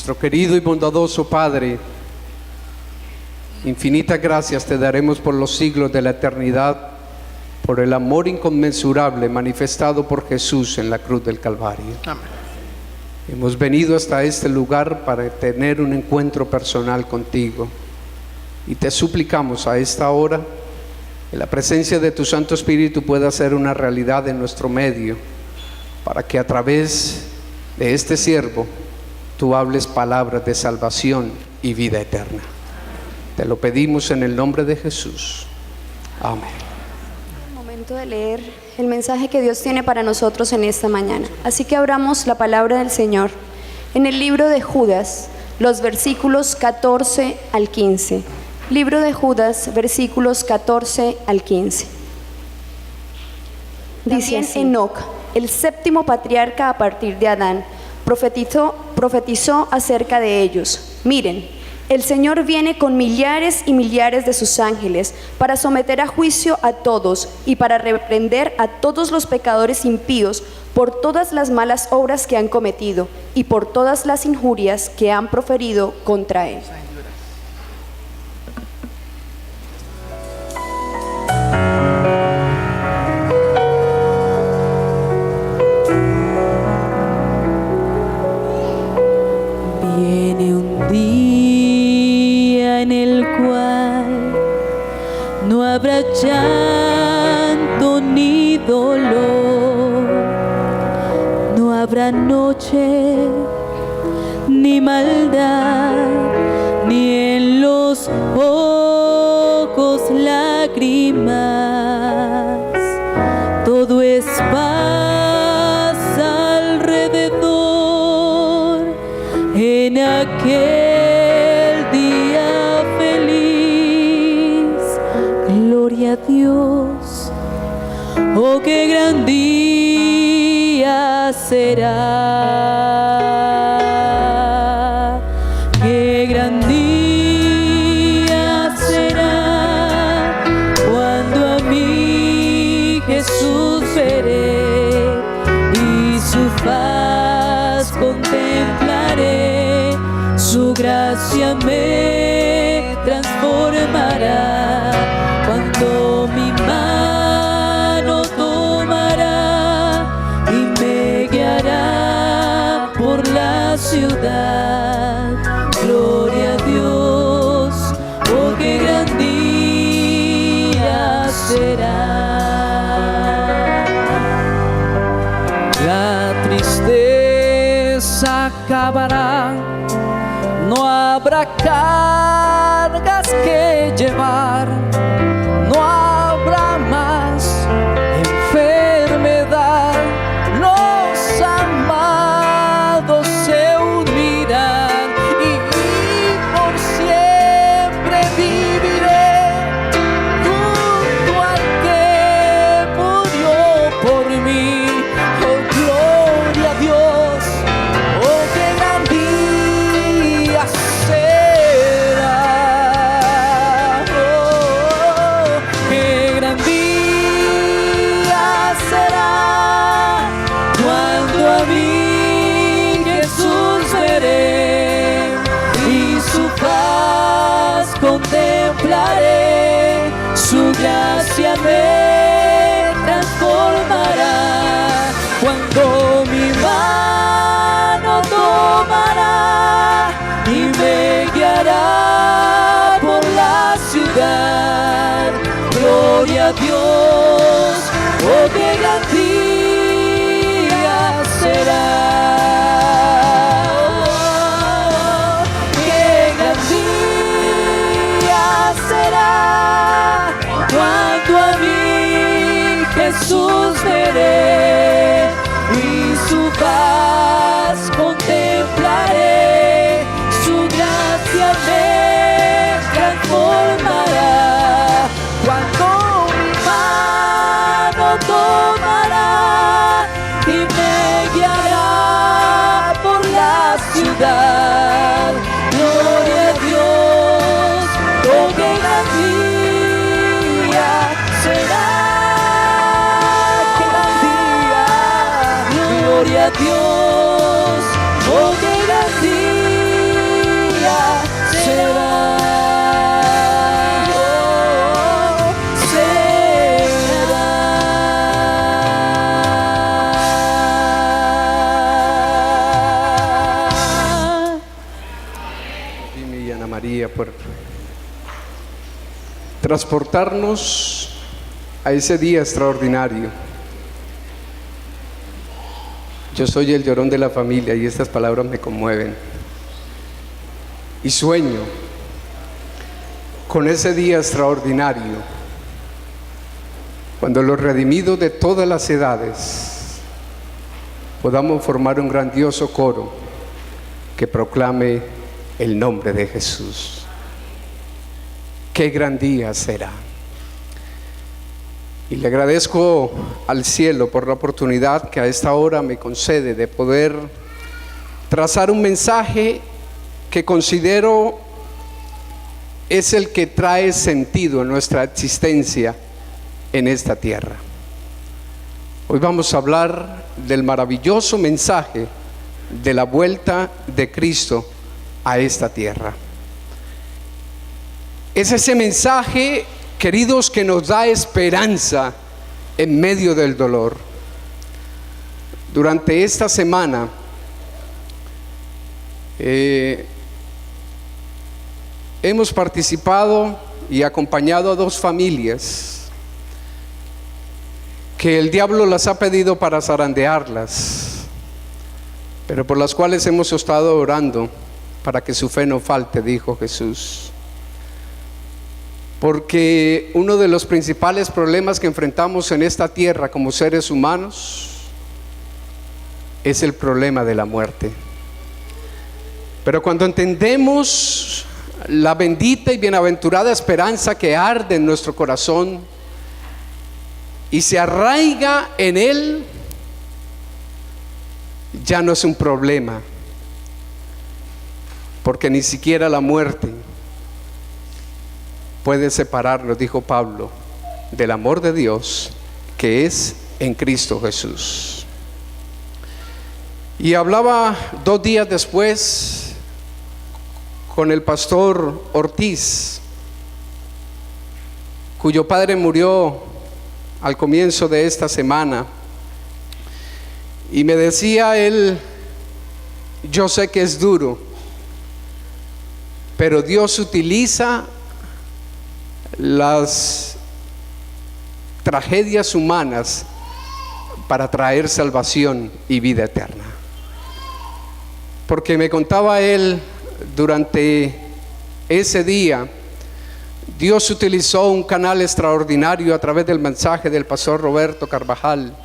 Nuestro querido y bondadoso Padre, infinitas gracias te daremos por los siglos de la eternidad, por el amor inconmensurable manifestado por Jesús en la cruz del Calvario. Amén. Hemos venido hasta este lugar para tener un encuentro personal contigo y te suplicamos a esta hora que la presencia de tu Santo Espíritu pueda ser una realidad en nuestro medio, para que a través de este siervo tú hables palabras de salvación y vida eterna. Te lo pedimos en el nombre de Jesús. Amén. Momento de leer el mensaje que Dios tiene para nosotros en esta mañana. Así que abramos la palabra del Señor en el libro de Judas, los versículos 14 al 15. Libro de Judas, versículos 14 al 15. Dice así: Enoc, el séptimo patriarca a partir de Adán, profetizó acerca de ellos. Miren, el Señor viene con millares y millares de sus ángeles para someter a juicio a todos y para reprender a todos los pecadores impíos por todas las malas obras que han cometido y por todas las injurias que han proferido contra Él. Viene un día en el cual no habrá llanto ni dolor, no habrá noche ni maldad, ni en los ojos lágrimas. Todo es paz alrededor en aquel día feliz. Gloria a Dios, oh qué gran día será, qué gran día será cuando a mí Jesús veré y su faz contemplaré. Su gracia me transformará cuando mi mano tomará y me guiará por la ciudad. Gloria a Dios, oh qué gran día será. La tristeza acabará, no habrá cargas que llevar, no habrá más enfermedad. Los amados se unirán y por siempre viviré junto al que murió por mí. Oh, gloria a Dios, oh, qué gran día será. Oh, qué gran día será cuando a mí Jesús veré y su paz contemplaré. Su gracia me transformará cuando mi mano tomará y me guiará por la ciudad. Gloria a Dios, oh qué gran día será. Oh, qué gran día será cuando a mí Jesús veré y su paz contemplaré. Su gracia me transformará cuando mi mano tomará y me guiará por la ciudad. Gloria a Dios, oh qué gran día será. Qué gran día, 'Gloria a Dios, oh qué gran día Ana María, por transportarnos a ese día extraordinario. Yo soy el llorón de la familia y estas palabras me conmueven. Y sueño con ese día extraordinario, cuando los redimidos de todas las edades podamos formar un grandioso coro que proclame el nombre de Jesús. Qué gran día será. Y le agradezco al cielo por la oportunidad que a esta hora me concede de poder trazar un mensaje que considero es el que trae sentido a nuestra existencia en esta tierra. Hoy vamos a hablar del maravilloso mensaje de la vuelta de Cristo a esta tierra. Es ese mensaje, queridos, que nos da esperanza en medio del dolor. Durante esta semana hemos participado y acompañado a dos familias que el diablo las ha pedido para zarandearlas, pero por las cuales hemos estado orando para que su fe no falte, dijo Jesús. Porque uno de los principales problemas que enfrentamos en esta tierra como seres humanos es el problema de la muerte. Pero cuando entendemos la bendita y bienaventurada esperanza que arde en nuestro corazón y se arraiga en él, ya no es un problema, porque ni siquiera la muerte puede separarnos, dijo Pablo, del amor de Dios que es en Cristo Jesús. Y hablaba 2 días después con el pastor Ortiz, cuyo padre murió al comienzo de esta semana, y me decía él: yo sé que es duro, pero Dios utiliza las tragedias humanas para traer salvación y vida eterna. Porque me contaba él, durante ese día Dios utilizó un canal extraordinario a través del mensaje del pastor Roberto Carvajal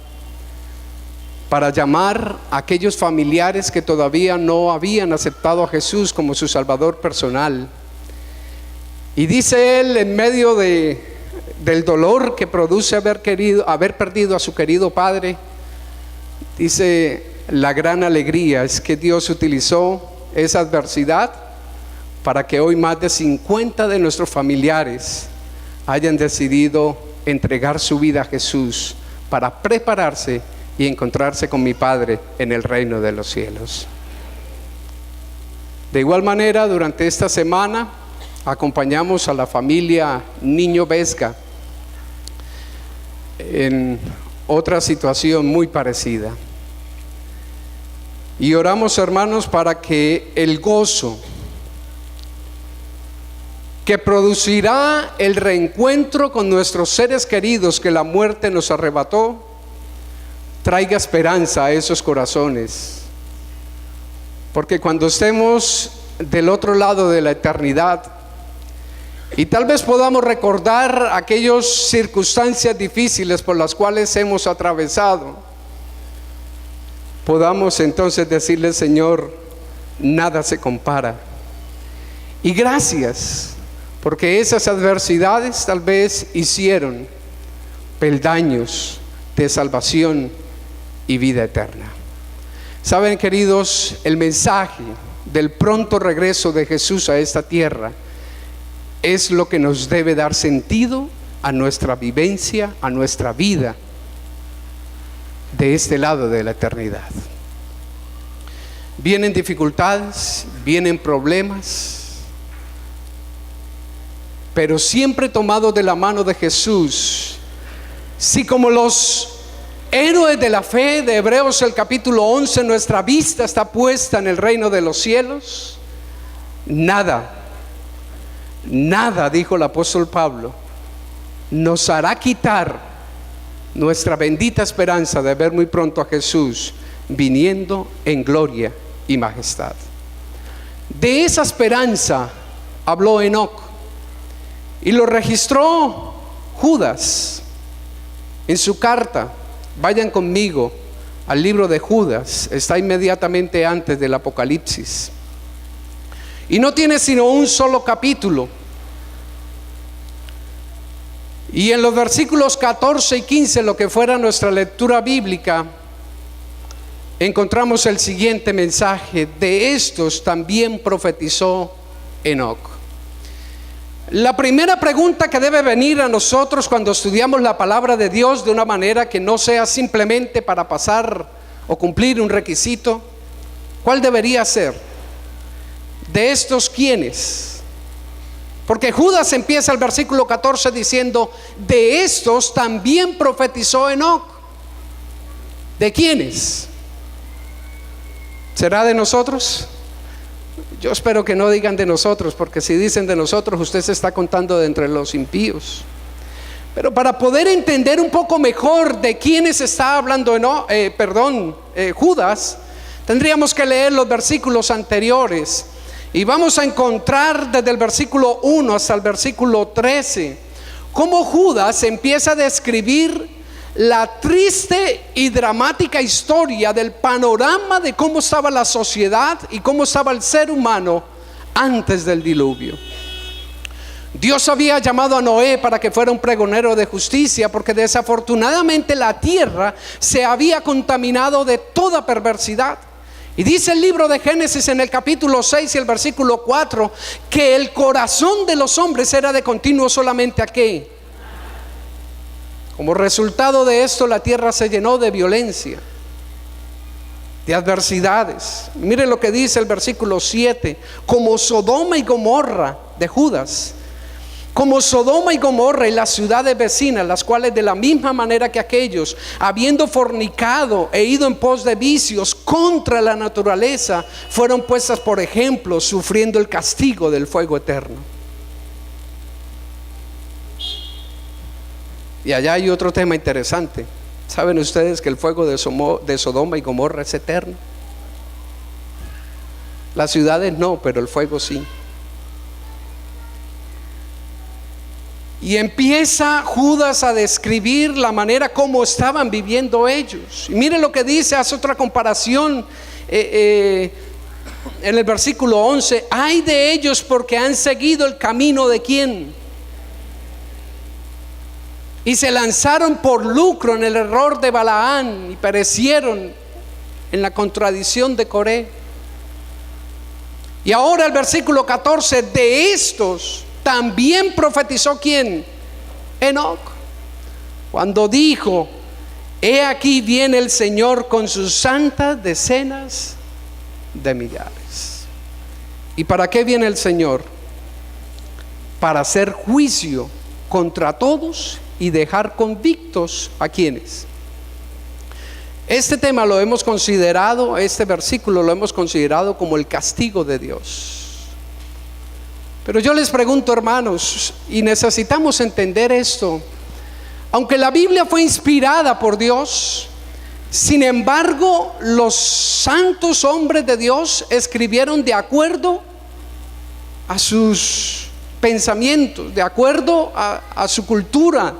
para llamar a aquellos familiares que todavía no habían aceptado a Jesús como su Salvador personal. Y dice él, en medio del dolor que produce haber perdido a su querido padre, dice: la gran alegría es que Dios utilizó esa adversidad para que hoy más de 50 de nuestros familiares hayan decidido entregar su vida a Jesús para prepararse y encontrarse con mi Padre en el reino de los cielos. De igual manera, durante esta semana acompañamos a la familia Niño Vesga en otra situación muy parecida. Y oramos, hermanos, para que el gozo que producirá el reencuentro con nuestros seres queridos que la muerte nos arrebató traiga esperanza a esos corazones. Porque cuando estemos del otro lado de la eternidad y tal vez podamos recordar aquellas circunstancias difíciles por las cuales hemos atravesado, podamos entonces decirle: Señor, nada se compara. Y gracias, porque esas adversidades tal vez hicieron peldaños de salvación y vida eterna. Saben, queridos, el mensaje del pronto regreso de Jesús a esta tierra es lo que nos debe dar sentido a nuestra vivencia, a nuestra vida de este lado de la eternidad. Vienen dificultades, vienen problemas, pero siempre tomados de la mano de Jesús. Si como los héroes de la fe de Hebreos el capítulo 11, nuestra vista está puesta en el reino de los cielos, nada nada, dijo el apóstol Pablo, nos hará quitar nuestra bendita esperanza de ver muy pronto a Jesús viniendo en gloria y majestad. De esa esperanza habló Enoc y lo registró Judas en su carta. Vayan conmigo al libro de Judas, está inmediatamente antes del Apocalipsis y no tiene sino un solo capítulo. Y en los versículos 14 y 15, lo que fuera nuestra lectura bíblica, encontramos el siguiente mensaje: de estos también profetizó Enoc. La primera pregunta que debe venir a nosotros cuando estudiamos la palabra de Dios de una manera que no sea simplemente para pasar o cumplir un requisito, ¿cuál debería ser? ¿De estos quiénes? Porque Judas empieza el versículo 14 diciendo: de estos también profetizó Enoc. ¿De quiénes? ¿Será de nosotros? Yo espero que no digan de nosotros, porque si dicen de nosotros, usted se está contando de entre los impíos. Pero para poder entender un poco mejor de quiénes está hablando Judas, tendríamos que leer los versículos anteriores. Y vamos a encontrar desde el versículo 1 hasta el versículo 13 cómo Judas empieza a describir la triste y dramática historia del panorama de cómo estaba la sociedad y cómo estaba el ser humano antes del diluvio. Dios había llamado a Noé para que fuera un pregonero de justicia, porque desafortunadamente la tierra se había contaminado de toda perversidad. Y dice el libro de Génesis en el capítulo 6 y el versículo 4 que el corazón de los hombres era de continuo solamente ¿a qué? Como resultado de esto, la tierra se llenó de violencia, de adversidades. Mire lo que dice el versículo 7: como Sodoma y Gomorra de Judas, como Sodoma y Gomorra y las ciudades vecinas, las cuales de la misma manera que aquellos, habiendo fornicado e ido en pos de vicios contra la naturaleza, fueron puestas por ejemplo, sufriendo el castigo del fuego eterno. Y allá hay otro tema interesante. ¿Saben ustedes que el fuego de Sodoma y Gomorra es eterno? Las ciudades no, pero el fuego sí. Y empieza Judas a describir la manera como estaban viviendo ellos. Y mire lo que dice, hace otra comparación en el versículo 11: ay de ellos porque han seguido el camino de ¿quién? Y se lanzaron por lucro en el error de Balaán y perecieron en la contradicción de Coré. Y ahora el versículo 14: de estos también profetizó ¿quién? Enoc, cuando dijo: he aquí viene el Señor con sus santas decenas de millares. ¿Y para qué viene el Señor? Para hacer juicio contra todos y dejar convictos a quienes. Este tema lo hemos considerado, este versículo lo hemos considerado como el castigo de Dios. Pero yo les pregunto, hermanos, y necesitamos entender esto: aunque la Biblia fue inspirada por Dios, sin embargo los santos hombres de Dios escribieron de acuerdo a sus pensamientos, de acuerdo a su cultura,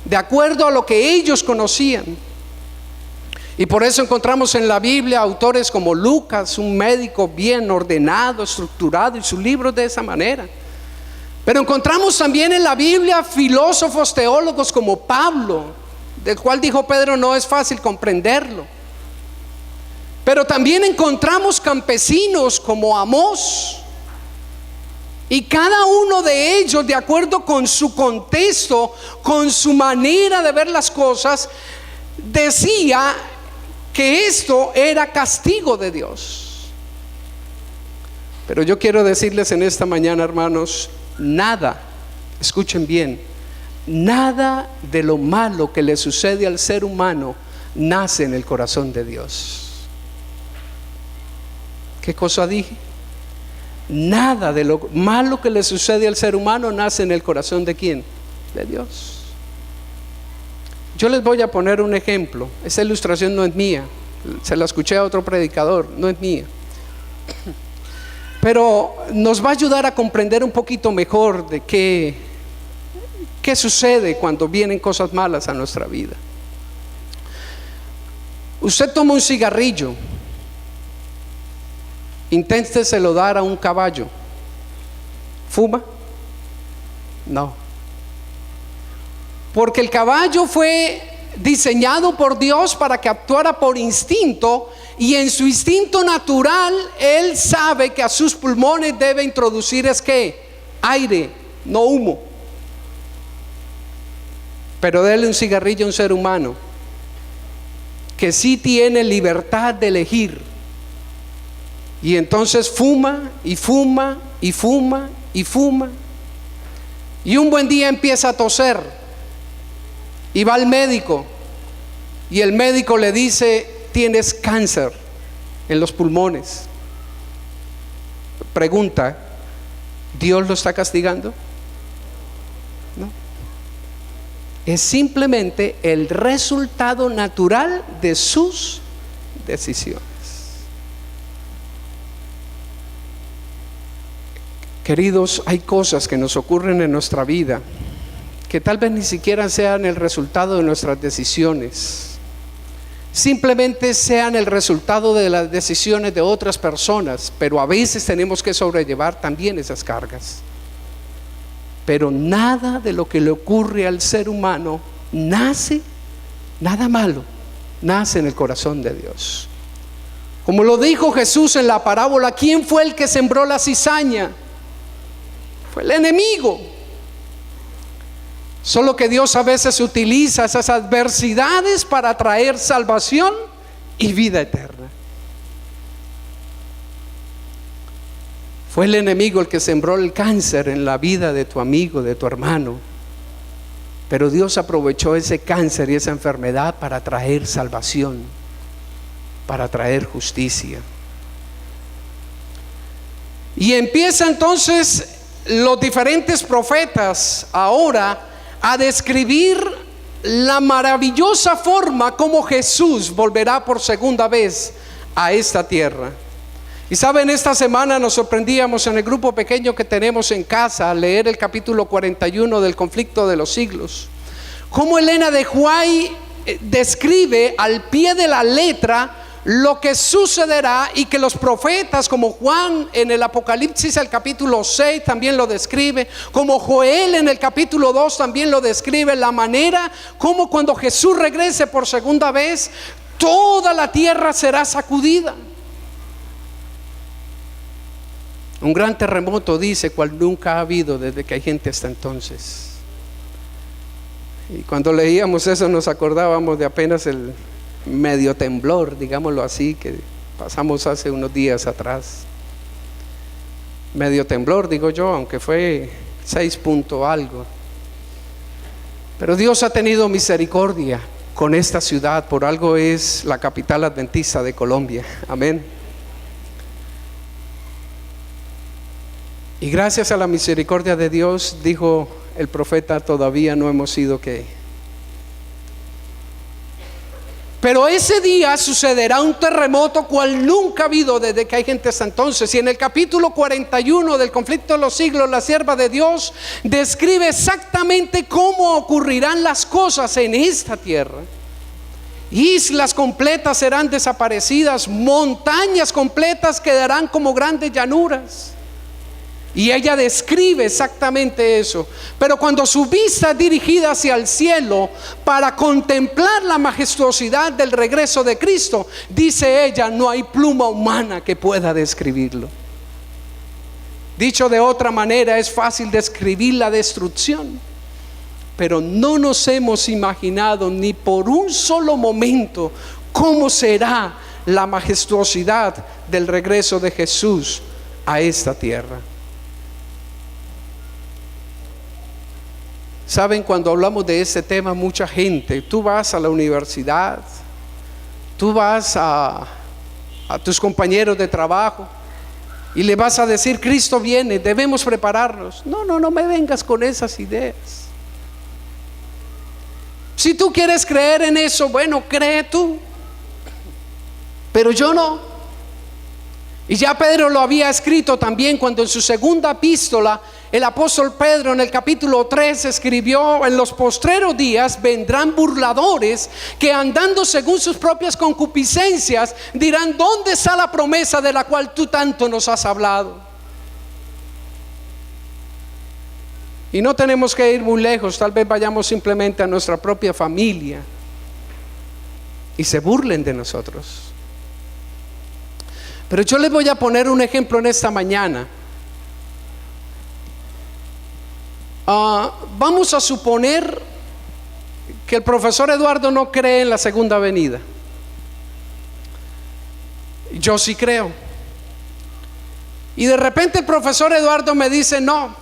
de acuerdo a lo que ellos conocían. Y por eso encontramos en la Biblia autores como Lucas, un médico bien ordenado, estructurado, y sus libros de esa manera. Pero encontramos también en la Biblia filósofos teólogos como Pablo, del cual dijo Pedro: no es fácil comprenderlo. Pero también encontramos campesinos como Amós. Y cada uno de ellos, de acuerdo con su contexto, con su manera de ver las cosas, decía que esto era castigo de Dios. Pero yo quiero decirles en esta mañana, hermanos, nada, escuchen bien, nada de lo malo que le sucede al ser humano nace en el corazón de Dios. ¿Qué cosa dije? Nada de lo malo que le sucede al ser humano nace en el corazón ¿de quién? De Dios. Yo les voy a poner un ejemplo. Esta ilustración no es mía, se la escuché a otro predicador, no es mía, pero nos va a ayudar a comprender un poquito mejor de qué sucede cuando vienen cosas malas a nuestra vida. Usted toma un cigarrillo, inténteselo dar a un caballo. ¿Fuma? No. Porque el caballo fue diseñado por Dios para que actuara por instinto, y en su instinto natural él sabe que a sus pulmones debe introducir aire, no humo. Pero dele un cigarrillo a un ser humano que sí tiene libertad de elegir, y entonces fuma y fuma y fuma y fuma, y un buen día empieza a toser y va al médico, y el médico le dice: tienes cáncer en los pulmones. Pregunta: ¿Dios lo está castigando? No. Es simplemente el resultado natural de sus decisiones. Queridos, hay cosas que nos ocurren en nuestra vida que tal vez ni siquiera sean el resultado de nuestras decisiones, simplemente sean el resultado de las decisiones de otras personas, pero a veces tenemos que sobrellevar también esas cargas. Pero nada de lo que le ocurre al ser humano nace, nada malo, nace en el corazón de Dios. Como lo dijo Jesús en la parábola, ¿quién fue el que sembró la cizaña? Fue el enemigo. Solo que Dios a veces utiliza esas adversidades para traer salvación y vida eterna. Fue el enemigo el que sembró el cáncer en la vida de tu amigo, de tu hermano. Pero Dios aprovechó ese cáncer y esa enfermedad para traer salvación, para traer justicia. Y empieza entonces los diferentes profetas ahora a describir la maravillosa forma como Jesús volverá por segunda vez a esta tierra. Y saben, esta semana nos sorprendíamos en el grupo pequeño que tenemos en casa al leer el capítulo 41 del conflicto de los siglos, cómo Elena de White describe al pie de la letra lo que sucederá, y que los profetas como Juan en el Apocalipsis el capítulo 6 también lo describe, como Joel en el capítulo 2 también lo describe, la manera como cuando Jesús regrese por segunda vez toda la tierra será sacudida. Un gran terremoto, dice, cual nunca ha habido desde que hay gente hasta entonces. Y cuando leíamos eso nos acordábamos de apenas el medio temblor, digámoslo así, que pasamos hace unos días atrás. Medio temblor, digo yo, aunque fue 6 punto algo. Pero Dios ha tenido misericordia con esta ciudad, por algo es la capital adventista de Colombia. Amén. Y gracias a la misericordia de Dios, dijo el profeta, todavía no hemos sido pero ese día sucederá un terremoto cual nunca ha habido desde que hay gente hasta entonces. Y en el capítulo 41 del conflicto de los siglos, la sierva de Dios describe exactamente cómo ocurrirán las cosas en esta tierra. Islas completas serán desaparecidas, montañas completas quedarán como grandes llanuras. Y ella describe exactamente eso. Pero cuando su vista es dirigida hacia el cielo para contemplar la majestuosidad del regreso de Cristo, dice ella, no hay pluma humana que pueda describirlo. Dicho de otra manera, es fácil describir la destrucción, pero no nos hemos imaginado ni por un solo momento cómo será la majestuosidad del regreso de Jesús a esta tierra. Saben, cuando hablamos de este tema, mucha gente, tú vas a la universidad, tú vas a tus compañeros de trabajo, y le vas a decir: Cristo viene, debemos prepararnos. No me vengas con esas ideas. Si tú quieres creer en eso, bueno, cree tú, pero yo no. Y ya Pedro lo había escrito también cuando en su segunda epístola el apóstol Pedro en el capítulo 3 escribió: en los postreros días vendrán burladores que, andando según sus propias concupiscencias, dirán: ¿dónde está la promesa de la cual tú tanto nos has hablado? Y no tenemos que ir muy lejos, tal vez vayamos simplemente a nuestra propia familia y se burlen de nosotros. Pero yo les voy a poner un ejemplo en esta mañana. Vamos a suponer que el profesor Eduardo no cree en la segunda venida. Yo sí creo. Y de repente el profesor Eduardo me dice: no,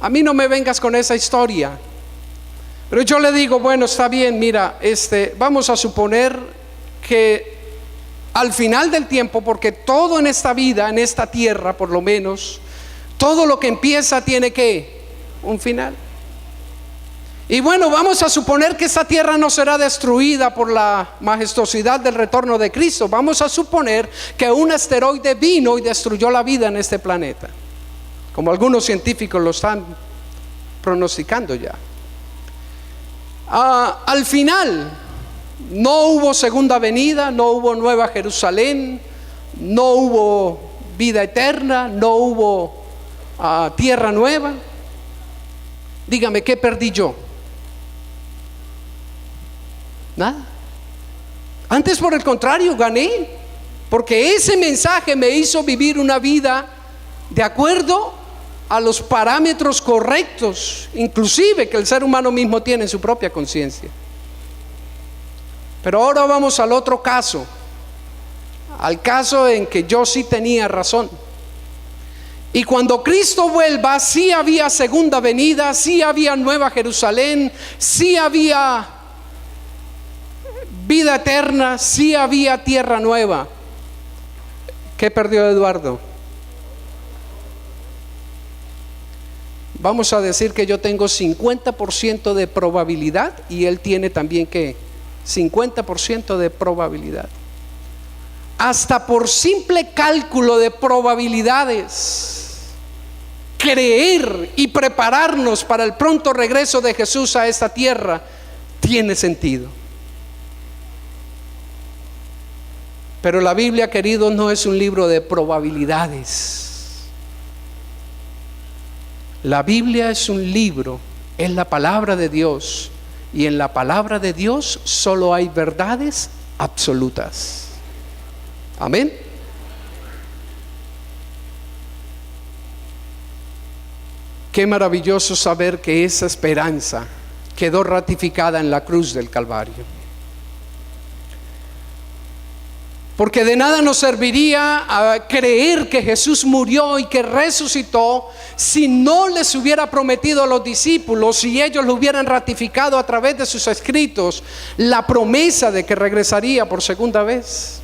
a mí no me vengas con esa historia. Pero yo le digo: bueno, está bien, mira, vamos a suponer que al final del tiempo, porque todo en esta vida, en esta tierra por lo menos, todo lo que empieza tiene que un final. Y bueno, vamos a suponer que esta tierra no será destruida por la majestuosidad del retorno de Cristo. Vamos a suponer que un asteroide vino y destruyó la vida en este planeta, como algunos científicos lo están pronosticando ya. Al final no hubo segunda venida, no hubo nueva Jerusalén, no hubo vida eterna, no hubo tierra nueva. Dígame, ¿qué perdí yo? Nada. Antes, por el contrario, gané, porque ese mensaje me hizo vivir una vida de acuerdo a los parámetros correctos, inclusive que el ser humano mismo tiene en su propia conciencia. Pero ahora vamos al otro caso, al caso en que yo sí tenía razón. Y cuando Cristo vuelva, sí había segunda venida, sí había nueva Jerusalén, sí había vida eterna, sí había tierra nueva. ¿Qué perdió Eduardo? Vamos a decir que yo tengo 50% de probabilidad y él tiene también que 50% de probabilidad. Hasta por simple cálculo de probabilidades, creer y prepararnos para el pronto regreso de Jesús a esta tierra tiene sentido. Pero la Biblia, queridos, no es un libro de probabilidades. La Biblia es un libro, es la palabra de Dios, y en la palabra de Dios solo hay verdades absolutas. Amén. Qué maravilloso saber que esa esperanza quedó ratificada en la cruz del Calvario. Porque de nada nos serviría creer que Jesús murió y que resucitó si no les hubiera prometido a los discípulos, si ellos lo hubieran ratificado a través de sus escritos, la promesa de que regresaría por segunda vez.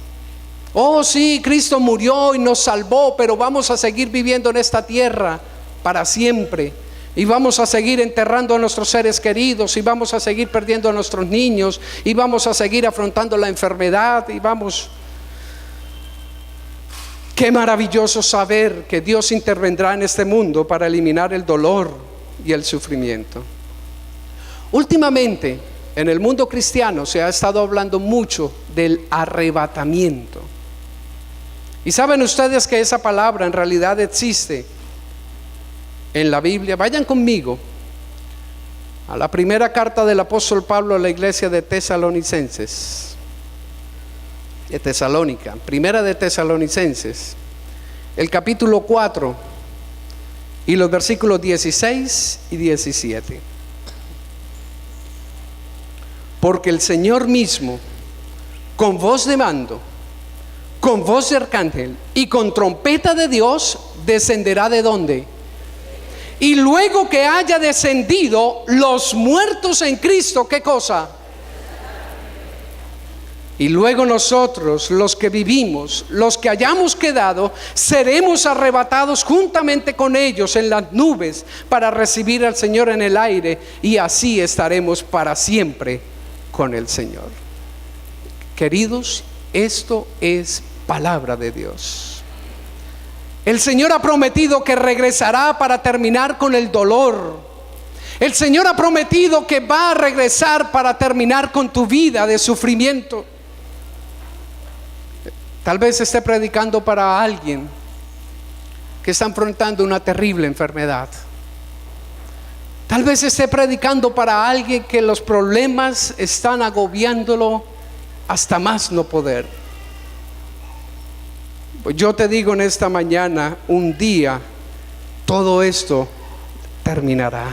Oh sí, Cristo murió y nos salvó, pero vamos a seguir viviendo en esta tierra para siempre, y vamos a seguir enterrando a nuestros seres queridos, y vamos a seguir perdiendo a nuestros niños, y vamos a seguir afrontando la enfermedad, y vamos... Qué maravilloso saber que Dios intervendrá en este mundo para eliminar el dolor y el sufrimiento. Últimamente, en el mundo cristiano se ha estado hablando mucho del arrebatamiento. Y saben ustedes que esa palabra en realidad existe en la Biblia. Vayan conmigo a la primera carta del apóstol Pablo a la iglesia de Tesalonicenses. De Tesalónica, primera de Tesalonicenses, el capítulo 4 y los versículos 16 y 17. Porque el Señor mismo, con voz de mando, con voz de arcángel y con trompeta de Dios, descenderá ¿de dónde? Y luego que haya descendido, los muertos en Cristo, ¿qué cosa? Y luego nosotros, los que vivimos, los que hayamos quedado, seremos arrebatados juntamente con ellos en las nubes para recibir al Señor en el aire, y así estaremos para siempre con el Señor. Queridos, esto es palabra de Dios. El Señor ha prometido que regresará para terminar con el dolor. El Señor ha prometido que va a regresar para terminar con tu vida de sufrimiento. Tal vez esté predicando para alguien que está enfrentando una terrible enfermedad. Tal vez esté predicando para alguien que los problemas están agobiándolo hasta más no poder. Pues yo te digo en esta mañana, un día todo esto terminará.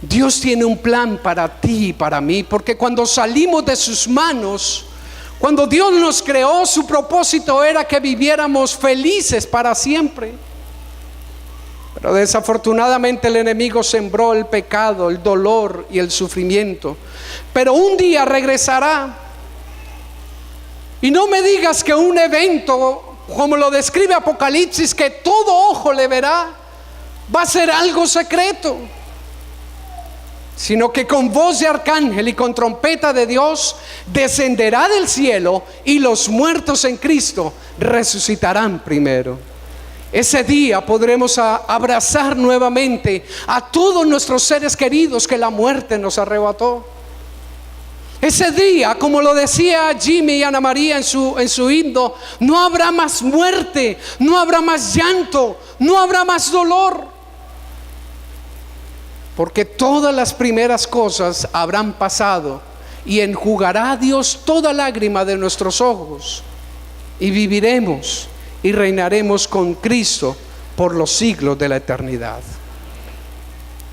Dios tiene un plan para ti y para mí, porque cuando salimos de sus manos, cuando Dios nos creó, su propósito era que viviéramos felices para siempre. Pero desafortunadamente el enemigo sembró el pecado, el dolor y el sufrimiento. Pero un día regresará. Y no me digas que un evento, como lo describe Apocalipsis, que todo ojo le verá, va a ser algo secreto, sino que con voz de arcángel y con trompeta de Dios descenderá del cielo, y los muertos en Cristo resucitarán primero. Ese día podremos abrazar nuevamente a todos nuestros seres queridos que la muerte nos arrebató. Ese día, como lo decía Jimmy y Ana María en su himno, no habrá más muerte, no habrá más llanto, no habrá más dolor. Porque todas las primeras cosas habrán pasado, y enjugará a Dios toda lágrima de nuestros ojos, y viviremos y reinaremos con Cristo por los siglos de la eternidad.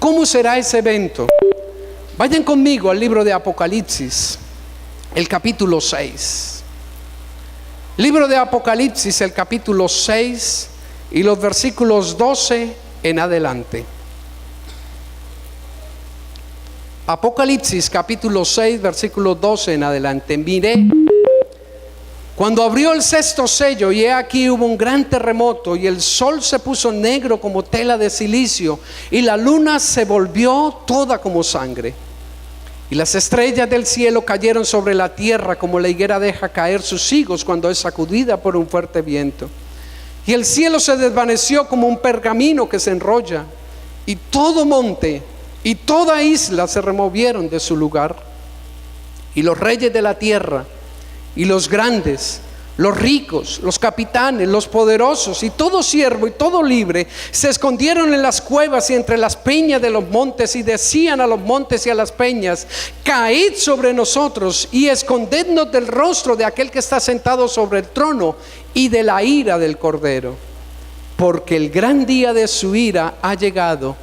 ¿Cómo será ese evento? Vayan conmigo al libro de Apocalipsis, el capítulo 6. Libro de Apocalipsis, el capítulo 6 y los versículos 12 en adelante. Apocalipsis capítulo 6, versículo 12 en adelante. Miré cuando abrió el sexto sello, y he aquí hubo un gran terremoto, y el sol se puso negro como tela de silicio, y la luna se volvió toda como sangre, y las estrellas del cielo cayeron sobre la tierra como la higuera deja caer sus higos cuando es sacudida por un fuerte viento. Y el cielo se desvaneció como un pergamino que se enrolla, y todo monte y toda isla se removieron de su lugar. Y los reyes de la tierra, y los grandes, los ricos, los capitanes, los poderosos, y todo siervo y todo libre, se escondieron en las cuevas y entre las peñas de los montes, y decían a los montes y a las peñas: caed sobre nosotros y escondednos del rostro de aquel que está sentado sobre el trono y de la ira del Cordero, porque el gran día de su ira ha llegado,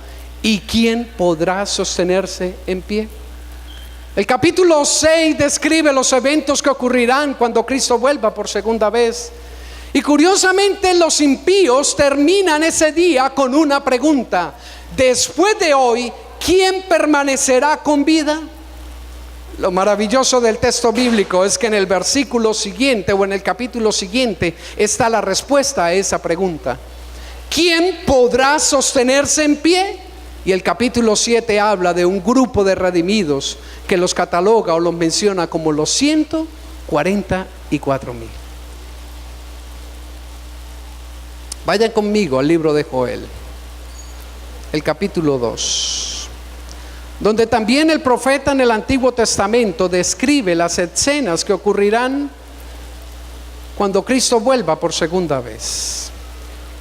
y ¿quién podrá sostenerse en pie? El capítulo 6 describe los eventos que ocurrirán cuando Cristo vuelva por segunda vez. Y curiosamente los impíos terminan ese día con una pregunta: después de hoy, ¿quién permanecerá con vida? Lo maravilloso del texto bíblico es que en el versículo siguiente, o en el capítulo siguiente, está la respuesta a esa pregunta: ¿quién podrá sostenerse en pie? Y el capítulo 7 habla de un grupo de redimidos que los cataloga o los menciona como los 144,000. Vayan conmigo al libro de Joel, el capítulo 2, donde también el profeta en el Antiguo Testamento describe las escenas que ocurrirán cuando Cristo vuelva por segunda vez.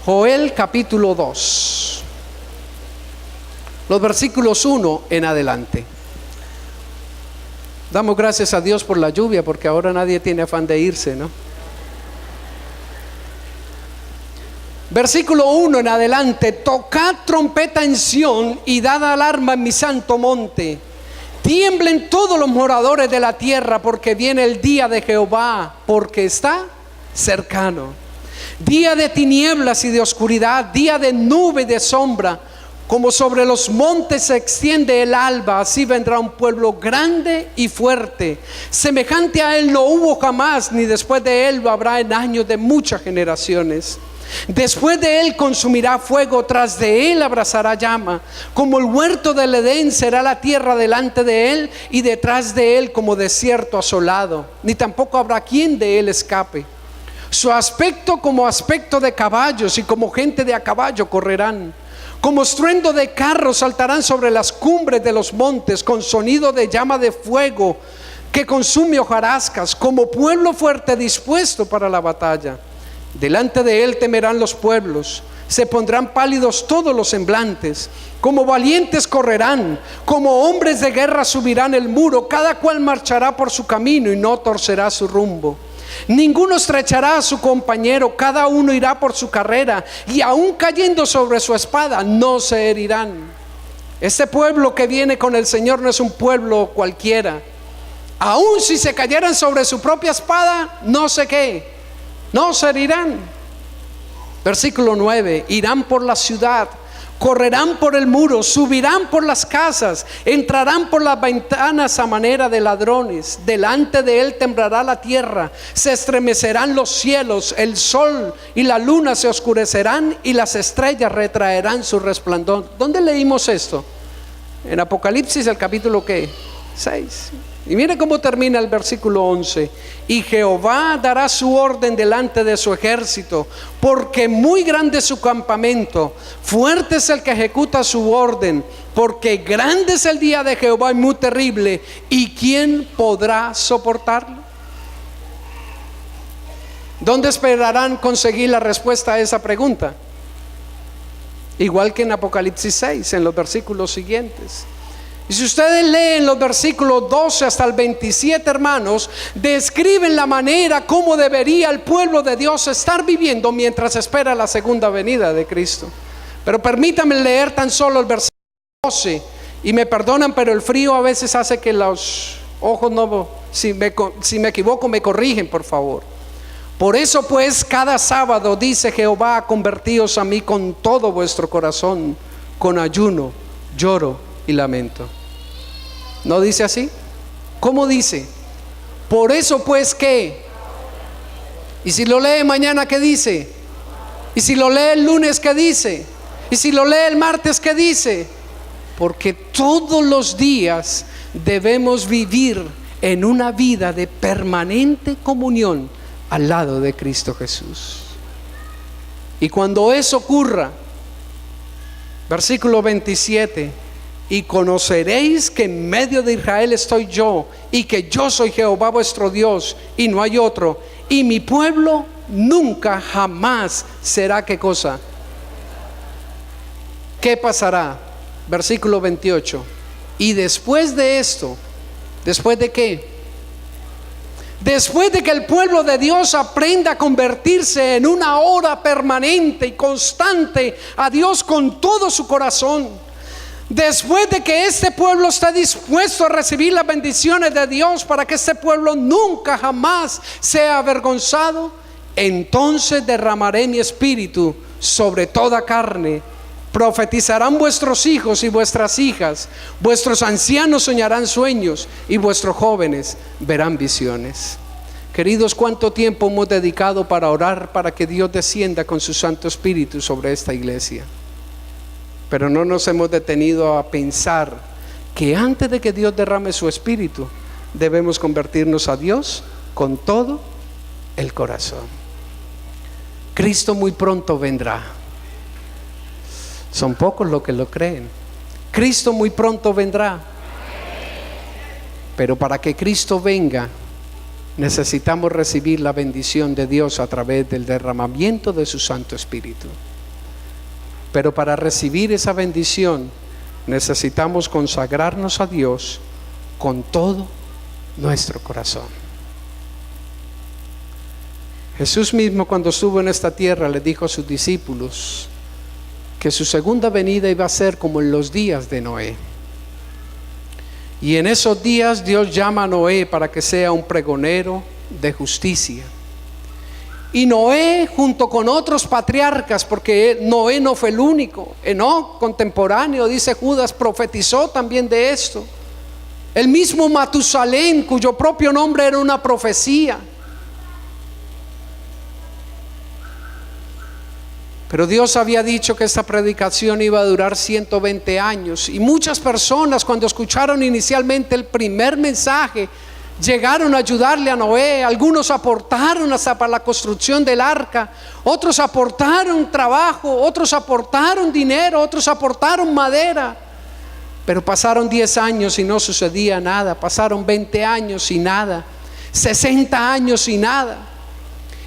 Joel capítulo 2, los versículos 1 en adelante. Damos gracias a Dios por la lluvia, porque ahora nadie tiene afán de irse, ¿no? Versículo 1 en adelante: tocad trompeta en Sión y dad alarma en mi santo monte. Tiemblen todos los moradores de la tierra, porque viene el día de Jehová, porque está cercano. Día de tinieblas y de oscuridad, día de nube y de sombra, Como sobre los montes se extiende el alba, así vendrá un pueblo grande y fuerte. Semejante a él no hubo jamás, ni después de él lo habrá en años de muchas generaciones. Después de él consumirá fuego, tras de él abrazará llama. Como el huerto del Edén será la tierra delante de él, y detrás de él como desierto asolado. Ni tampoco habrá quien de él escape. Su aspecto como aspecto de caballos, y como gente de a caballo correrán. Como estruendo de carros saltarán sobre las cumbres de los montes, con sonido de llama de fuego que consume hojarascas, como pueblo fuerte dispuesto para la batalla. Delante de él temerán los pueblos, se pondrán pálidos todos los semblantes, como valientes correrán, como hombres de guerra subirán el muro, cada cual marchará por su camino y no torcerá su rumbo. Ninguno estrechará a su compañero, cada uno irá por su carrera, y aun cayendo sobre su espada no se herirán. Este pueblo que viene con el Señor no es un pueblo cualquiera. Aun si se cayeran sobre su propia espada, no sé qué, no se herirán. Versículo 9: irán por la ciudad, correrán por el muro, subirán por las casas, entrarán por las ventanas a manera de ladrones. Delante de él temblará la tierra, se estremecerán los cielos, el sol y la luna se oscurecerán y las estrellas retraerán su resplandor. ¿Dónde leímos esto? En Apocalipsis, el capítulo ¿qué? 6. Y mire cómo termina el versículo 11: y Jehová dará su orden delante de su ejército, porque muy grande es su campamento, fuerte es el que ejecuta su orden, porque grande es el día de Jehová y muy terrible, y ¿quién podrá soportarlo? ¿Dónde esperarán conseguir la respuesta a esa pregunta? Igual que en Apocalipsis 6, en los versículos siguientes. Y si ustedes leen los versículos 12 hasta el 27, hermanos, describen la manera como debería el pueblo de Dios estar viviendo mientras espera la segunda venida de Cristo. Pero permítanme leer tan solo el versículo 12, y me perdonan, pero el frío a veces hace que los ojos no, si me equivoco me corrigen, por favor. Por eso pues cada sábado, dice Jehová, convertíos a mí con todo vuestro corazón, con ayuno, lloro y lamento. ¿No dice así? ¿Cómo dice? Por eso pues, ¿qué? Y si lo lee mañana, ¿qué dice? Y si lo lee el lunes, ¿qué dice? Y si lo lee el martes, ¿qué dice? Porque todos los días debemos vivir en una vida de permanente comunión al lado de Cristo Jesús. Y cuando eso ocurra, versículo 27: y conoceréis que en medio de Israel estoy yo, y que yo soy Jehová vuestro Dios, y no hay otro, y mi pueblo nunca jamás será, ¿qué cosa? ¿Qué pasará? Versículo 28: y después de esto, ¿después de qué? Después de que el pueblo de Dios aprenda a convertirse en una hora permanente y constante a Dios con todo su corazón, después de que este pueblo está dispuesto a recibir las bendiciones de Dios para que este pueblo nunca jamás sea avergonzado, entonces derramaré mi espíritu sobre toda carne. Profetizarán vuestros hijos y vuestras hijas, vuestros ancianos soñarán sueños y vuestros jóvenes verán visiones. Queridos, ¿cuánto tiempo hemos dedicado para orar para que Dios descienda con su Santo Espíritu sobre esta iglesia? Pero no nos hemos detenido a pensar que antes de que Dios derrame su Espíritu, debemos convertirnos a Dios con todo el corazón. Cristo muy pronto vendrá. Son pocos los que lo creen. Cristo muy pronto vendrá. Pero para que Cristo venga, necesitamos recibir la bendición de Dios a través del derramamiento de su Santo Espíritu. Pero para recibir esa bendición, necesitamos consagrarnos a Dios con todo nuestro corazón. Jesús mismo, cuando estuvo en esta tierra, le dijo a sus discípulos que su segunda venida iba a ser como en los días de Noé. Y en esos días Dios llama a Noé para que sea un pregonero de justicia. Y Noé, junto con otros patriarcas, porque Noé no fue el único, Enoc, contemporáneo, dice Judas, profetizó también de esto. El mismo Matusalén, cuyo propio nombre era una profecía. Pero Dios había dicho que esta predicación iba a durar 120 años. Y muchas personas, cuando escucharon inicialmente el primer mensaje, llegaron a ayudarle a Noé. Algunos aportaron hasta para la construcción del arca, otros aportaron trabajo, otros aportaron dinero, otros aportaron madera. Pero pasaron 10 años y no sucedía nada. Pasaron 20 años y nada, 60 años y nada.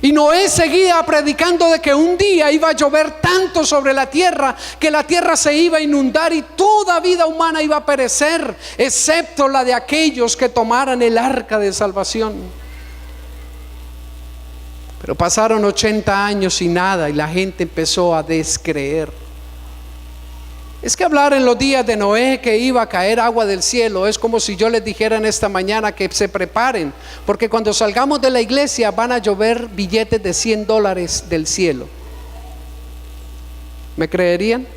Y Noé seguía predicando de que un día iba a llover tanto sobre la tierra que la tierra se iba a inundar y toda vida humana iba a perecer, excepto la de aquellos que tomaran el arca de salvación. Pero pasaron 80 años y nada, y la gente empezó a descreer. Es que hablar en los días de Noé que iba a caer agua del cielo es como si yo les dijera en esta mañana que se preparen, porque cuando salgamos de la iglesia van a llover billetes de $100 del cielo. ¿Me creerían?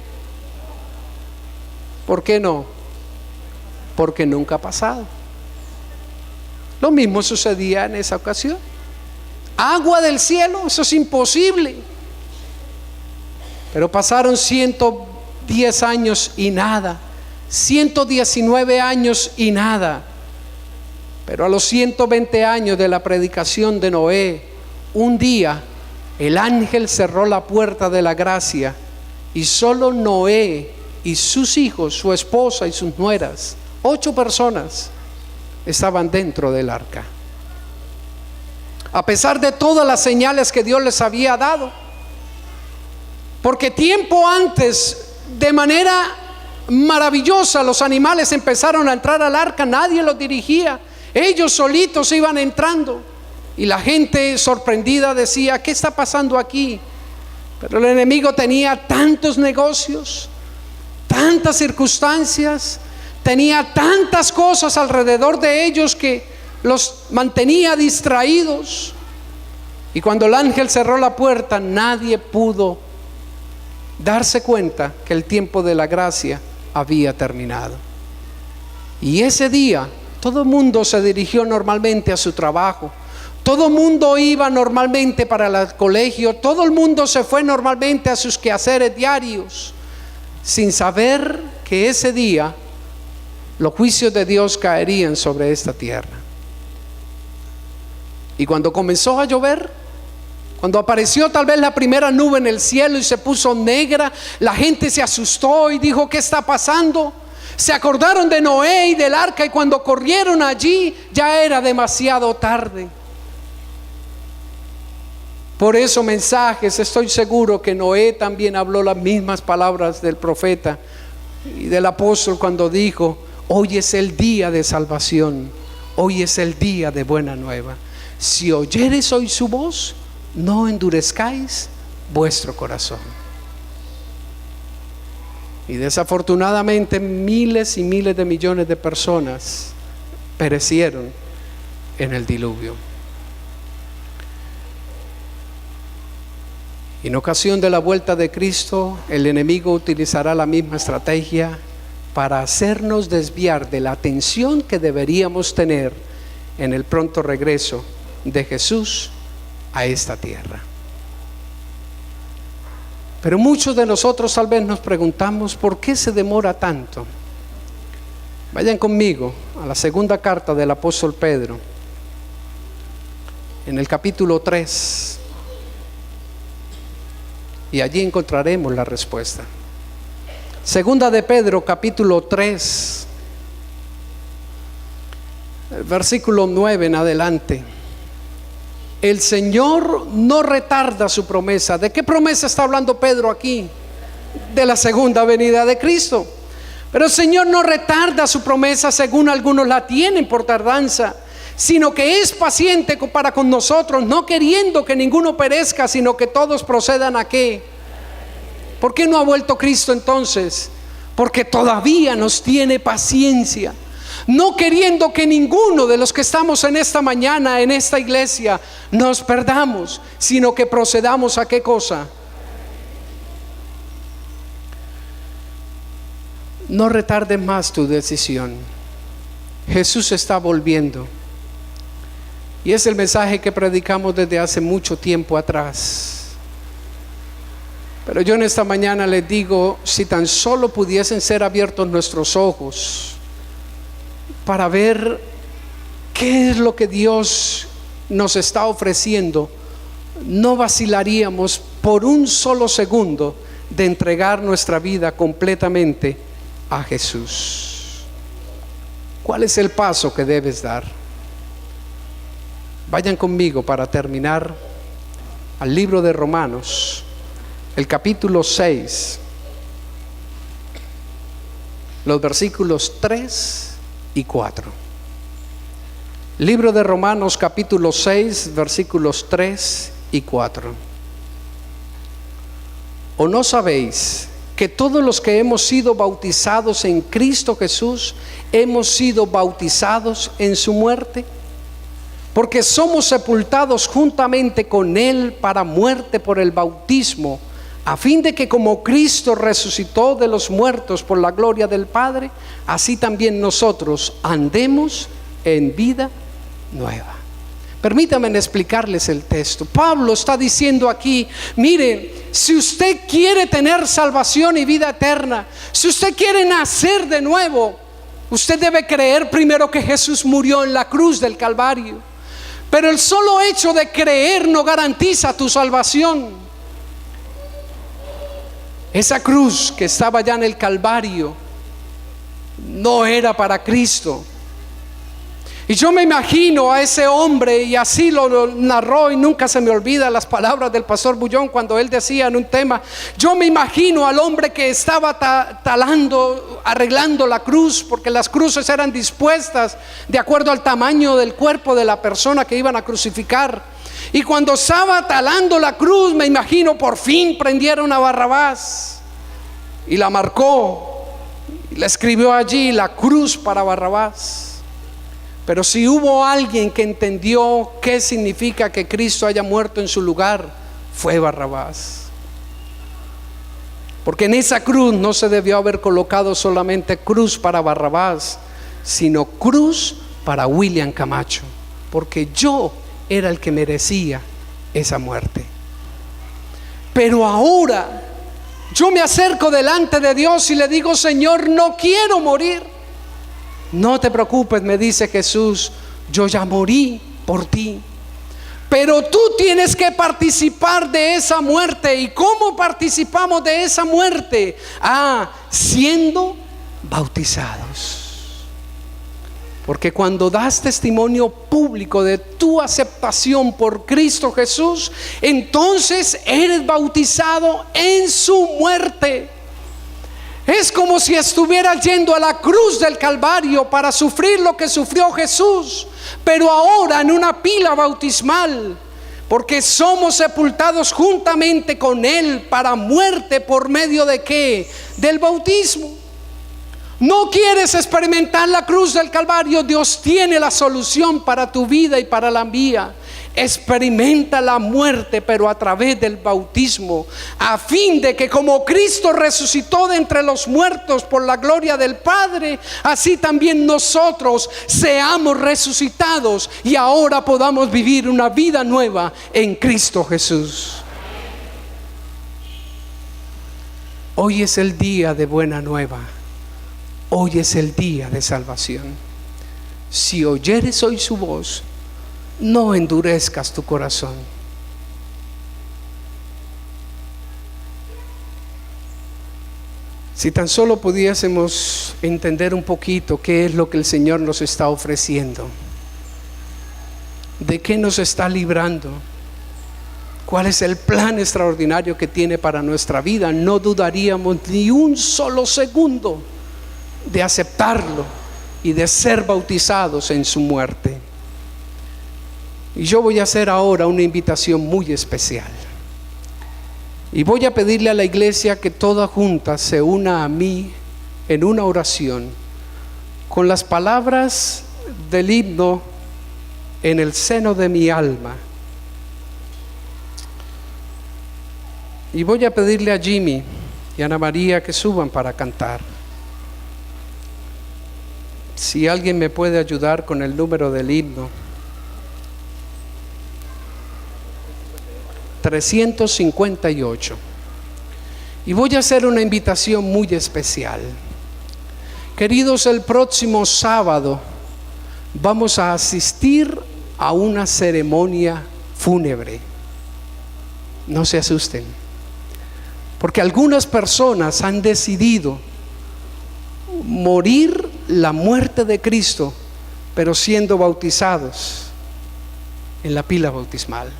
¿Por qué no? Porque nunca ha pasado. Lo mismo sucedía en esa ocasión. Agua del cielo, eso es imposible. Pero pasaron 110 años y nada, 119 años y nada. Pero a los 120 años de la predicación de Noé, un día el ángel cerró la puerta de la gracia y solo Noé y sus hijos, su esposa y sus nueras, 8 personas estaban dentro del arca. A pesar de todas las señales que Dios les había dado, porque tiempo antes, de manera maravillosa, los animales empezaron a entrar al arca, nadie los dirigía, ellos solitos iban entrando, y la gente sorprendida decía: ¿qué está pasando aquí? Pero el enemigo tenía tantos negocios, tantas circunstancias, tenía tantas cosas alrededor de ellos que los mantenía distraídos. Y cuando el ángel cerró la puerta, nadie pudo darse cuenta que el tiempo de la gracia había terminado. Y ese día todo el mundo se dirigió normalmente a su trabajo, todo el mundo iba normalmente para el colegio, todo el mundo se fue normalmente a sus quehaceres diarios, sin saber que ese día los juicios de Dios caerían sobre esta tierra. Y cuando comenzó a llover, cuando apareció tal vez la primera nube en el cielo y se puso negra, la gente se asustó y dijo: ¿qué está pasando? Se acordaron de Noé y del arca, y cuando corrieron allí ya era demasiado tarde. Por esos mensajes estoy seguro que Noé también habló las mismas palabras del profeta y del apóstol cuando dijo: hoy es el día de salvación, hoy es el día de buena nueva. Si oyeres hoy su voz, no endurezcáis vuestro corazón. Y desafortunadamente miles y miles de millones de personas perecieron en el diluvio. En ocasión de la vuelta de Cristo, el enemigo utilizará la misma estrategia para hacernos desviar de la atención que deberíamos tener en el pronto regreso de Jesús a esta tierra. Pero muchos de nosotros tal vez nos preguntamos: ¿por qué se demora tanto? Vayan conmigo a la segunda carta del apóstol Pedro, en el capítulo 3, y allí encontraremos la respuesta. Segunda de Pedro, capítulo 3, el versículo 9 en adelante. El Señor no retarda su promesa. ¿De qué promesa está hablando Pedro aquí? De la segunda venida de Cristo. Pero el Señor no retarda su promesa, según algunos la tienen por tardanza, sino que es paciente para con nosotros, no queriendo que ninguno perezca, sino que todos procedan a ¿qué? ¿Por qué no ha vuelto Cristo entonces? Porque todavía nos tiene paciencia. no queriendo que ninguno de los que estamos en esta mañana, en esta iglesia, nos perdamos, sino que procedamos a ¿qué cosa? No retardes más tu decisión. Jesús está volviendo. Y es el mensaje que predicamos desde hace mucho tiempo atrás. Pero yo en esta mañana les digo, si tan solo pudiesen ser abiertos nuestros ojos para ver qué es lo que Dios nos está ofreciendo, no vacilaríamos por un solo segundo de entregar nuestra vida completamente a Jesús. ¿Cuál es el paso que debes dar? Vayan conmigo para terminar al libro de Romanos, el capítulo 6, los versículos 3 y 4. Libro de Romanos capítulo 6, versículos 3 y 4. ¿O no sabéis que todos los que hemos sido bautizados en Cristo Jesús hemos sido bautizados en su muerte? Porque somos sepultados juntamente con Él para muerte por el bautismo, a fin de que como Cristo resucitó de los muertos por la gloria del Padre, así también nosotros andemos en vida nueva. Permítanme explicarles el texto. Pablo está diciendo aquí, miren, si usted quiere tener salvación y vida eterna, si usted quiere nacer de nuevo, usted debe creer primero que Jesús murió en la cruz del Calvario. Pero el solo hecho de creer no garantiza tu salvación. Esa cruz que estaba ya en el Calvario no era para Cristo. Y yo me imagino a ese hombre, y así lo narró, y nunca se me olvida las palabras del pastor Bullón cuando él decía en un tema, yo me imagino al hombre que estaba talando, arreglando la cruz, porque las cruces eran dispuestas de acuerdo al tamaño del cuerpo de la persona que iban a crucificar. Y cuando estaba talando la cruz, me imagino por fin prendieron a Barrabás y la marcó y le escribió allí la cruz para Barrabás. Pero si hubo alguien que entendió qué significa que Cristo haya muerto en su lugar, fue Barrabás. Porque en esa cruz no se debió haber colocado solamente cruz para Barrabás, sino cruz para William Camacho, porque yo era el que merecía esa muerte. Pero ahora yo me acerco delante de Dios y le digo, Señor, no quiero morir. No te preocupes, me dice Jesús, yo ya morí por ti, pero tú tienes que participar de esa muerte. ¿Y cómo participamos de esa muerte? Siendo bautizados. Porque cuando das testimonio público de tu aceptación por Cristo Jesús, entonces eres bautizado en su muerte. Es como si estuvieras yendo a la cruz del Calvario para sufrir lo que sufrió Jesús, pero ahora en una pila bautismal, porque somos sepultados juntamente con Él para muerte por medio de ¿qué? Del bautismo. ¿No quieres experimentar la cruz del Calvario? Dios tiene la solución para tu vida y para la mía. Experimenta la muerte, pero a través del bautismo, a fin de que como Cristo resucitó de entre los muertos por la gloria del Padre, así también nosotros seamos resucitados y ahora podamos vivir una vida nueva en Cristo Jesús. Hoy es el día de buena nueva. Hoy es el día de salvación. Si oyeres hoy su voz, no endurezcas tu corazón. Si tan solo pudiésemos entender un poquito qué es lo que el Señor nos está ofreciendo, de qué nos está librando, cuál es el plan extraordinario que tiene para nuestra vida, no dudaríamos ni un solo segundo de aceptarlo y de ser bautizados en su muerte. Y yo voy a hacer ahora una invitación muy especial. Y voy a pedirle a la iglesia que toda junta se una a mí en una oración con las palabras del himno en el seno de mi alma. Y voy a pedirle a Jimmy y Ana María que suban para cantar. Si alguien me puede ayudar con el número del himno. 358. Y voy a hacer una invitación muy especial. Queridos, el próximo sábado vamos a asistir a una ceremonia fúnebre. No se asusten, porque algunas personas han decidido morir la muerte de Cristo, pero siendo bautizados en la pila bautismal.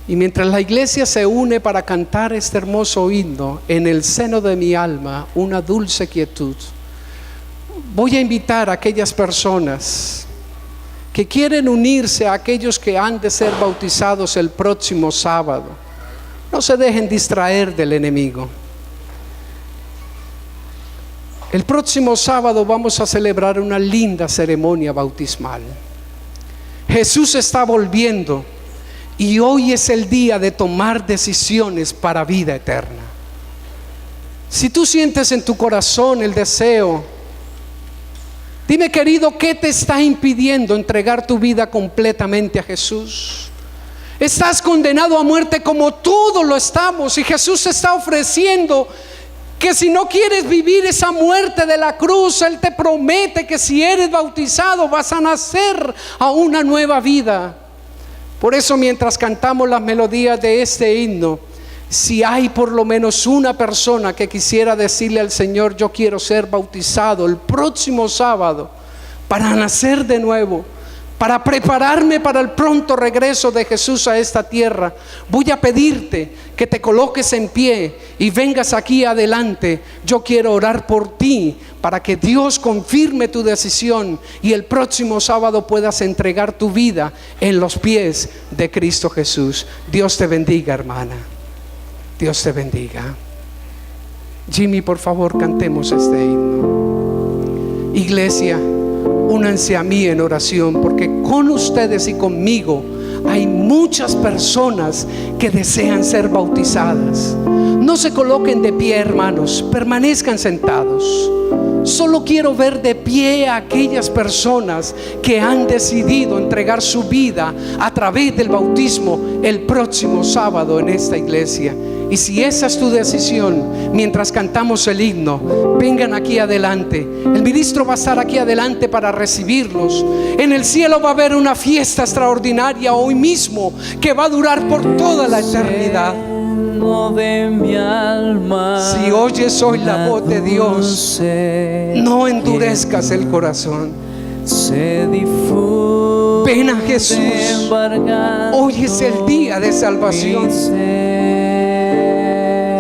Y mientras la iglesia se une para cantar este hermoso himno, en el seno de mi alma, una dulce quietud, voy a invitar a aquellas personas que quieren unirse a aquellos que han de ser bautizados el próximo sábado. No se dejen distraer del enemigo. El próximo sábado vamos a celebrar una linda ceremonia bautismal. Jesús está volviendo y hoy es el día de tomar decisiones para vida eterna. Si tú sientes en tu corazón el deseo, dime, querido, ¿qué te está impidiendo entregar tu vida completamente a Jesús? Estás condenado a muerte como todos lo estamos, y Jesús te está ofreciendo que si no quieres vivir esa muerte de la cruz, Él te promete que si eres bautizado vas a nacer a una nueva vida. Por eso, mientras cantamos las melodías de este himno, si hay por lo menos una persona que quisiera decirle al Señor: yo quiero ser bautizado el próximo sábado para nacer de nuevo, para prepararme para el pronto regreso de Jesús a esta tierra, voy a pedirte que te coloques en pie y vengas aquí adelante. Yo quiero orar por ti para que Dios confirme tu decisión y el próximo sábado puedas entregar tu vida en los pies de Cristo Jesús. Dios te bendiga, hermana. Dios te bendiga. Jimmy, por favor, cantemos este himno. Iglesia, únanse a mí en oración, porque con ustedes y conmigo hay muchas personas que desean ser bautizadas. No se coloquen de pie, hermanos, permanezcan sentados. Solo quiero ver de pie a aquellas personas que han decidido entregar su vida a través del bautismo el próximo sábado en esta iglesia. Y si esa es tu decisión, mientras cantamos el himno, vengan aquí adelante. El ministro va a estar aquí adelante para recibirlos. En el cielo va a haber una fiesta extraordinaria hoy mismo que va a durar por toda la eternidad. De mi alma, si oyes hoy la voz de Dios, no endurezcas el corazón. Ven a Jesús. Hoy es el día de salvación.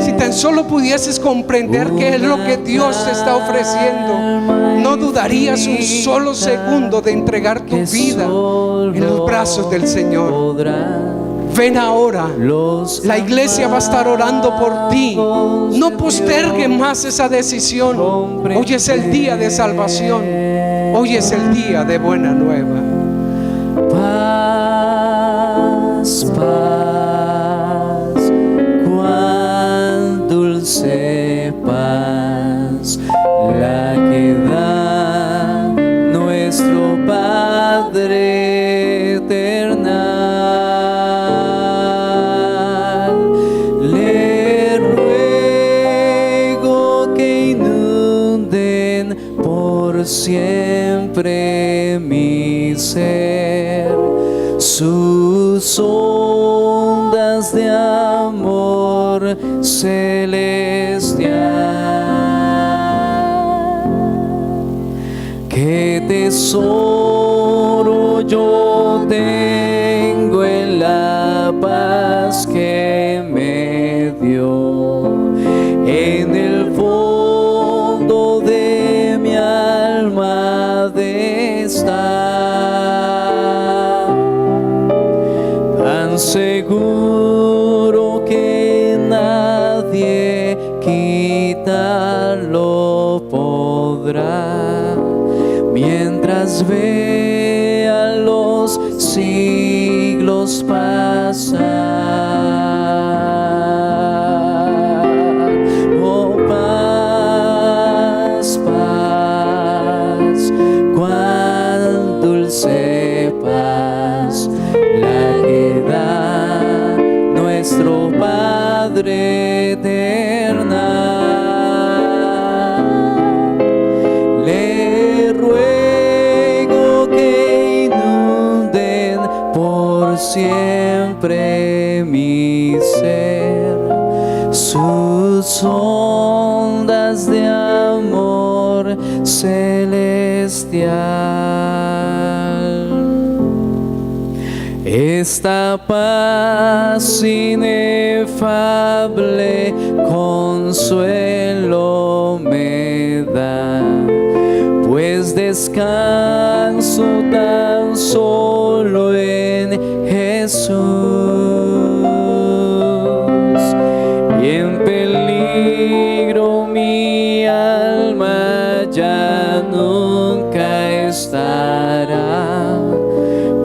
Si tan solo pudieses comprender qué es lo que Dios te está ofreciendo, no dudarías un solo segundo de entregar tu vida en los brazos del Señor. Ven ahora, la iglesia va a estar orando por ti. No postergues más esa decisión. Hoy es el día de salvación. Hoy es el día de buena nueva. Paz, paz, cuán dulce paz, la que da nuestro Padre eterno. Siempre mi ser, sus ondas de amor celestial. Qué tesoro yo tengo en la paz que me dio, en el fondo de mi alma de estar, tan seguro que nadie quitarlo podrá. mientras vea los siglos pasar. Oh, paz, paz, cuán dulce paz, la que da nuestro Padre eterna. Le ruego que inunden por siempre mi ser, sus ondas de amor celestial. Esta paz inefable consuelo me da, pues descanso tan solo en Jesús, y en peligro mi alma ya nunca estará,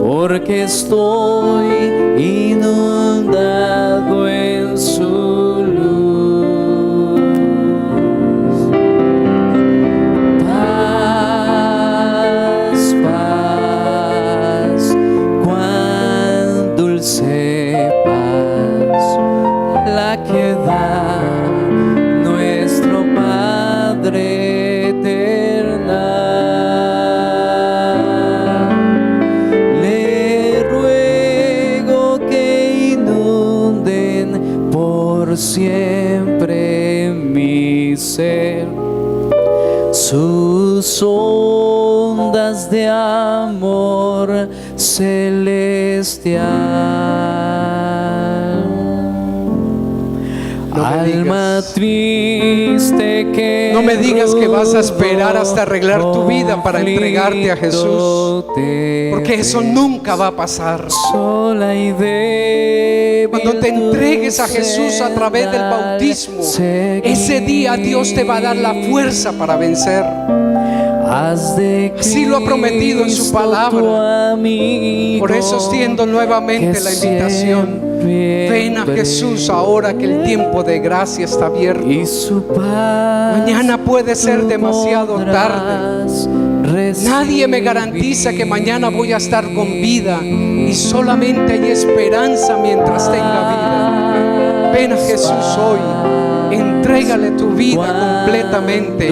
porque estoy inundado en su luz. Paz, paz, cuán dulce paz, la que da nuestro Padre eterna. Siempre mi ser, sus ondas de amor celestial. Alma triste que no me digas que vas a esperar hasta arreglar tu vida para entregarte a Jesús, porque eso nunca va a pasar. Sola y débil, cuando te entregues a Jesús a través del bautismo, ese día Dios te va a dar la fuerza para vencer. Así lo ha prometido en su palabra. Por eso extiendo nuevamente la invitación. Ven a Jesús ahora que el tiempo de gracia está abierto. Mañana puede ser demasiado tarde. Nadie me garantiza que mañana voy a estar con vida, y solamente hay esperanza mientras tenga vida. Ven a Jesús hoy, entrégale tu vida completamente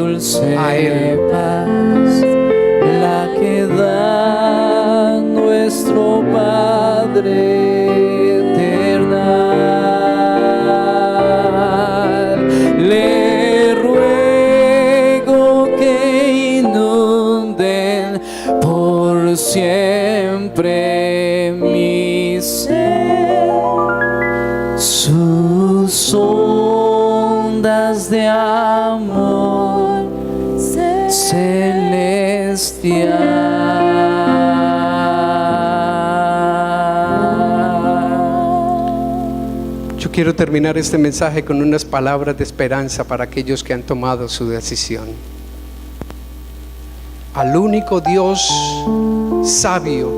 a Él. La que da nuestro Padre eterno. Le ruego que inunden por siempre mi ser, sus ondas de amor celestial. Yo quiero terminar este mensaje con unas palabras de esperanza para aquellos que han tomado su decisión. Al único Dios sabio,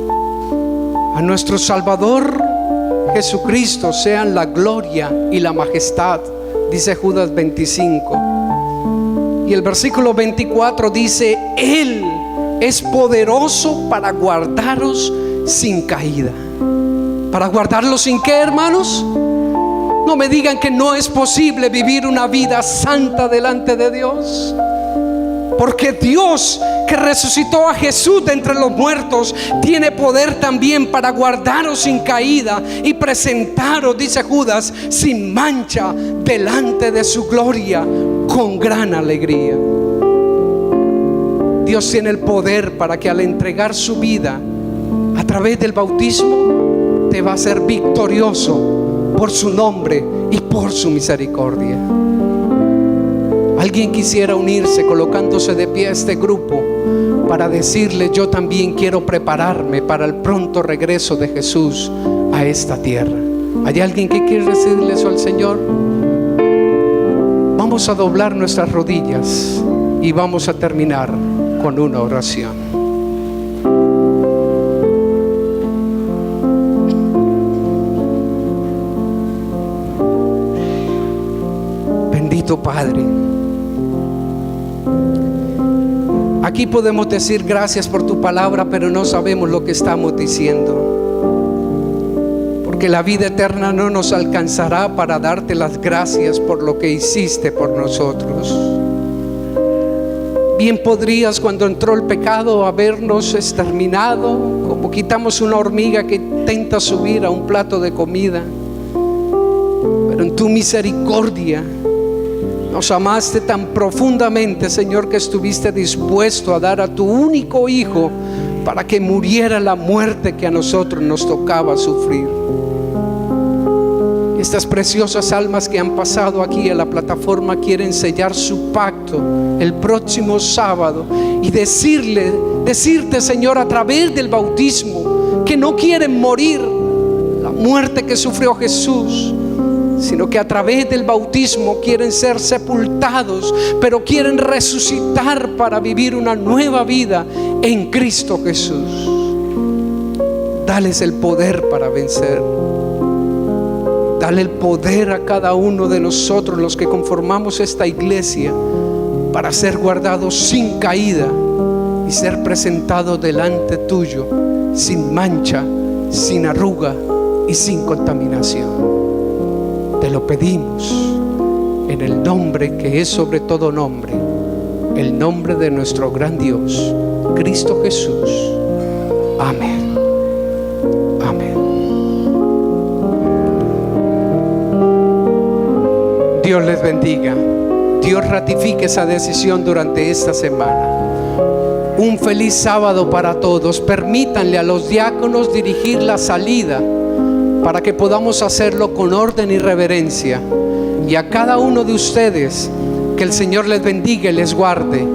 a nuestro Salvador Jesucristo, sean la gloria y la majestad, dice Judas 25. Y el versículo 24 dice: Él es poderoso para guardaros sin caída. ¿Para guardarlos sin qué, hermanos? No me digan que no es posible vivir una vida santa delante de Dios, porque Dios, que resucitó a Jesús de entre los muertos, tiene poder también para guardaros sin caída y presentaros, dice Judas, sin mancha delante de su gloria con gran alegría. Dios tiene el poder para que al entregar su vida a través del bautismo te va a hacer victorioso por su nombre y por su misericordia. Alguien quisiera unirse colocándose de pie a este grupo para decirle: yo también quiero prepararme para el pronto regreso de Jesús a esta tierra. ¿Hay alguien que quiere decirle eso al Señor? Vamos a doblar nuestras rodillas y vamos a terminar con una oración. Bendito Padre. Aquí podemos decir gracias por tu palabra, pero no sabemos lo que estamos diciendo. Porque la vida eterna no nos alcanzará para darte las gracias por lo que hiciste por nosotros. Bien podrías, cuando entró el pecado, habernos exterminado, como quitamos una hormiga que intenta subir a un plato de comida. Pero en tu misericordia nos amaste tan profundamente, Señor, que estuviste dispuesto a dar a tu único Hijo para que muriera la muerte que a nosotros nos tocaba sufrir. Estas preciosas almas que han pasado aquí a la plataforma quieren sellar su pacto el próximo sábado y decirte, Señor, a través del bautismo, que no quieren morir la muerte que sufrió Jesús, sino que a través del bautismo quieren ser sepultados, pero quieren resucitar para vivir una nueva vida en Cristo Jesús. Dales el poder para vencer. Dale el poder a cada uno de nosotros, los que conformamos esta iglesia, para ser guardados sin caída y ser presentados delante tuyo sin mancha, sin arruga y sin contaminación. Te lo pedimos en el nombre que es sobre todo nombre, el nombre de nuestro gran Dios, Cristo Jesús. Amén. Amén. Dios les bendiga. Dios ratifique esa decisión durante esta semana. Un feliz sábado para todos. Permítanle a los diáconos dirigir la salida para que podamos hacerlo con orden y reverencia. Y a cada uno de ustedes, que el Señor les bendiga y les guarde.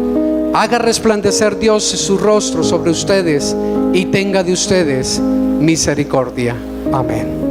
Haga resplandecer Dios su rostro sobre ustedes y tenga de ustedes misericordia. Amén.